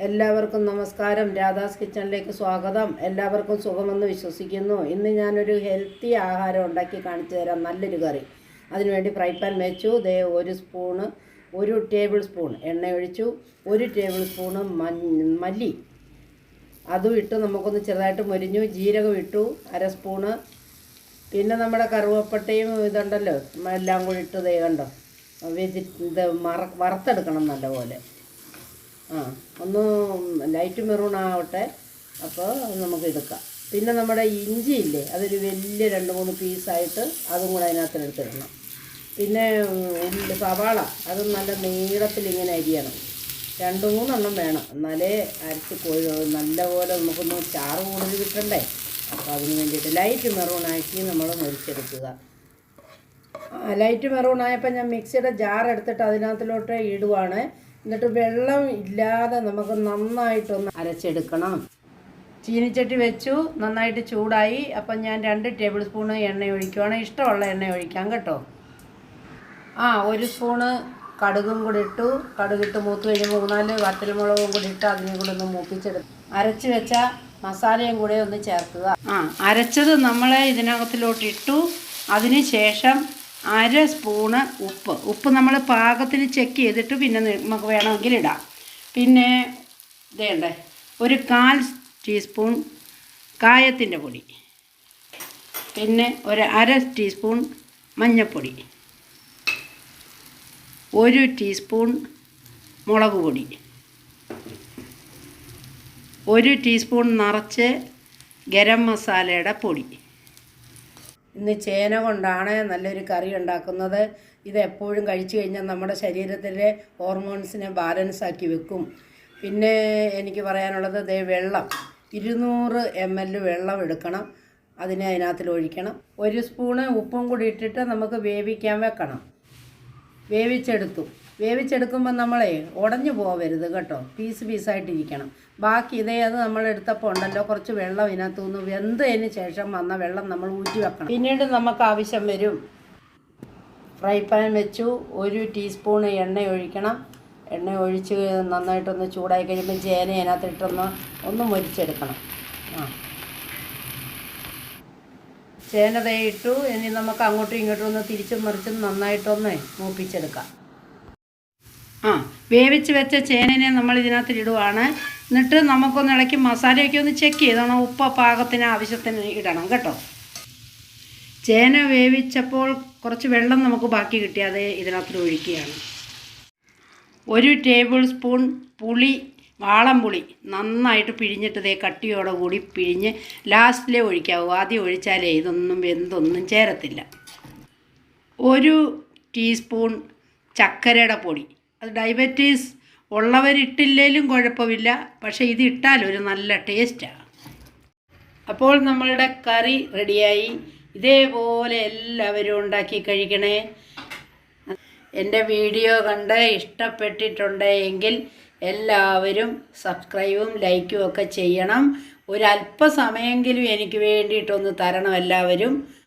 എല്ലാവർക്കും നമസ്കാരം. രാധാസ് കിച്ചണിലേക്ക് സ്വാഗതം. എല്ലാവർക്കും സുഖമെന്ന് വിശ്വസിക്കുന്നു. ഇന്ന് ഞാനൊരു ഹെൽത്തി ആഹാരം ഉണ്ടാക്കി കാണിച്ചു തരാം. നല്ലൊരു കറി. അതിനുവേണ്ടി ഫ്രൈ പാൻ വെച്ചു. ഒരു ടേബിൾ സ്പൂൺ എണ്ണ ഒഴിച്ചു. 1 ടേബിൾ സ്പൂണ് മല്ലി അതും ഇട്ട് നമുക്കൊന്ന് ചെറുതായിട്ട് മൊരിഞ്ഞു. ജീരകം ഇട്ടു 1/2 സ്പൂണ്. പിന്നെ നമ്മുടെ കറുവപ്പട്ടയും ഇതുണ്ടല്ലോ എല്ലാം കൂടി ഇട്ട് കണ്ടോ വറുത്തെടുക്കണം നല്ലപോലെ. ഒന്ന് ലൈറ്റ് മെറൂൺ ആവട്ടെ. അപ്പോൾ നമുക്ക് എടുക്കാം. പിന്നെ നമ്മുടെ ഇഞ്ചി ഇല്ലേ, അതൊരു വലിയ 2-3 പീസായിട്ട് അതും കൂടെ അതിനകത്ത് എടുത്തിടണം. പിന്നെ സവാള അതും നല്ല നീളത്തിൽ ഇങ്ങനെ അരിയണം. 2-3 എണ്ണം വേണം, എന്നാലേ അരച്ച് നല്ലപോലെ നമുക്കൊന്ന് ചാറ് കൂടുതൽ കിട്ടണ്ടേ. അപ്പോൾ അതിന് വേണ്ടിയിട്ട് ലൈറ്റ് മെറൂണാക്കി നമ്മൾ മുറിച്ചെടുക്കുക. ലൈറ്റ് മെറൂണായപ്പോൾ ഞാൻ മിക്സിയുടെ ജാർ എടുത്തിട്ട് അതിനകത്തിലോട്ട് ഇടുവാണ്. എന്നിട്ട് വെള്ളം ഇല്ലാതെ നമുക്ക് നന്നായിട്ടൊന്ന് അരച്ചെടുക്കണം. ചീനിച്ചട്ടി വെച്ചു, നന്നായിട്ട് ചൂടായി. അപ്പം ഞാൻ 2 ടേബിൾ സ്പൂണ് എണ്ണ ഒഴിക്കുവാണ്. ഇഷ്ടമുള്ള എണ്ണ ഒഴിക്കാം കേട്ടോ. 1 സ്പൂണ് കടുകും കൂടി ഇട്ടു. കടുകിട്ട് മൂത്ത് കഴിയുമ്പോൾ 3-4 വറ്റൽമുളകും കൂടി ഇട്ട് അതിനെ കൂടി ഒന്ന് മൂപ്പിച്ചെടുക്കും. അരച്ച് വെച്ച മസാലയും കൂടെ ഒന്ന് ചേർക്കുക. അരച്ചത് നമ്മൾ ഇതിനകത്തിലോട്ട് ഇട്ടു. അതിന് ശേഷം 1/2 സ്പൂണ് ഉപ്പ് നമ്മൾ പാകത്തിന് ചെക്ക് ചെയ്തിട്ട് പിന്നെ നമുക്ക് വേണമെങ്കിൽ ഇടാം. പിന്നെ ഇതേണ്ടേ 1/4 ടീസ്പൂൺ കായത്തിൻ്റെ പൊടി, പിന്നെ 1/2 ടീസ്പൂൺ മഞ്ഞൾപ്പൊടി, 1 ടീസ്പൂൺ മുളക് പൊടി, 1 ടീസ്പൂൺ നിറച്ച് ഗരം മസാലയുടെ പൊടി. ഇന്ന് ചേന കൊണ്ടാണ് നല്ലൊരു കറി ഉണ്ടാക്കുന്നത്. ഇത് എപ്പോഴും കഴിച്ചു കഴിഞ്ഞാൽ നമ്മുടെ ശരീരത്തിലെ ഹോർമോൺസിനെ ബാലൻസാക്കി വെക്കും. പിന്നെ എനിക്ക് പറയാനുള്ളത് വെള്ളം 200 ml വെള്ളം എടുക്കണം. അതിനകത്തിൽ ഒഴിക്കണം. 1 സ്പൂണ് ഉപ്പും കൂടി ഇട്ടിട്ട് നമുക്ക് വേവിക്കാൻ വെക്കണം. വേവിച്ചെടുക്കുമ്പോൾ നമ്മളെ ഉടഞ്ഞു പോകരുത് കേട്ടോ. പീസായിട്ടിരിക്കണം. ബാക്കി അത് നമ്മളെടുത്തപ്പോൾ ഉണ്ടല്ലോ കുറച്ച് വെള്ളം ഇതിനകത്തു നിന്ന് വെന്തതിന് ശേഷം വന്ന വെള്ളം നമ്മൾ ഊറ്റി വെക്കണം. പിന്നീട് നമുക്ക് ആവശ്യം വരും. ഫ്രൈ പാൻ വെച്ചു. 1 ടീസ്പൂൺ എണ്ണ ഒഴിക്കണം. എണ്ണ ഒഴിച്ച് നന്നായിട്ടൊന്ന് ചൂടായി കഴിയുമ്പോൾ ചേന അതിനകത്തിട്ടൊന്ന് മൊരിച്ചെടുക്കണം. ചേന ഇട്ടു. ഇനി നമുക്ക് അങ്ങോട്ടും ഇങ്ങോട്ടും ഒന്ന് തിരിച്ചും മറിച്ചും നന്നായിട്ടൊന്ന് മൂപ്പിച്ചെടുക്കാം. വേവിച്ച് വെച്ച ചേനനെ നമ്മൾ ഇതിനകത്തിടുവാണ്. എന്നിട്ട് നമുക്കൊന്ന് ഇളക്കി മസാലയൊക്കെ ഒന്ന് ചെക്ക് ചെയ്തോണം. ഉപ്പ് പാകത്തിന് ആവശ്യത്തിന് ഇടണം കേട്ടോ. ചേന വേവിച്ചപ്പോൾ കുറച്ച് വെള്ളം നമുക്ക് ബാക്കി കിട്ടിയത് ഇതിനകത്ത് ഒഴിക്കുകയാണ്. 1 ടേബിൾ സ്പൂൺ വാളംപുളി നന്നായിട്ട് പിഴിഞ്ഞിട്ട് കട്ടിയോടെ കൂടി പിഴിഞ്ഞ് ലാസ്റ്റിലേ ഒഴിക്കാവൂ. ആദ്യം ഒഴിച്ചാലേ ഇതൊന്നും വെന്തൊന്നും ചേരത്തില്ല. 1 ടീസ്പൂൺ ചക്കരയുടെ പൊടി. അത് ഡയബറ്റീസ് ഉള്ളവരിട്ടില്ലേലും കുഴപ്പമില്ല, പക്ഷേ ഇത് ഇട്ടാൽ ഒരു നല്ല ടേസ്റ്റാണ്. അപ്പോൾ നമ്മളുടെ കറി റെഡിയായി. ഇതേപോലെ എല്ലാവരും ഉണ്ടാക്കി കഴിക്കണേ. എൻ്റെ വീഡിയോ കണ്ട് ഇഷ്ടപ്പെട്ടിട്ടുണ്ട് എങ്കിൽ എല്ലാവരും സബ്സ്ക്രൈബും ലൈക്കും ഒക്കെ ചെയ്യണം. ഒരല്പസമയമെങ്കിലും എനിക്ക് വേണ്ടിയിട്ടൊന്ന് തരണം എല്ലാവരും.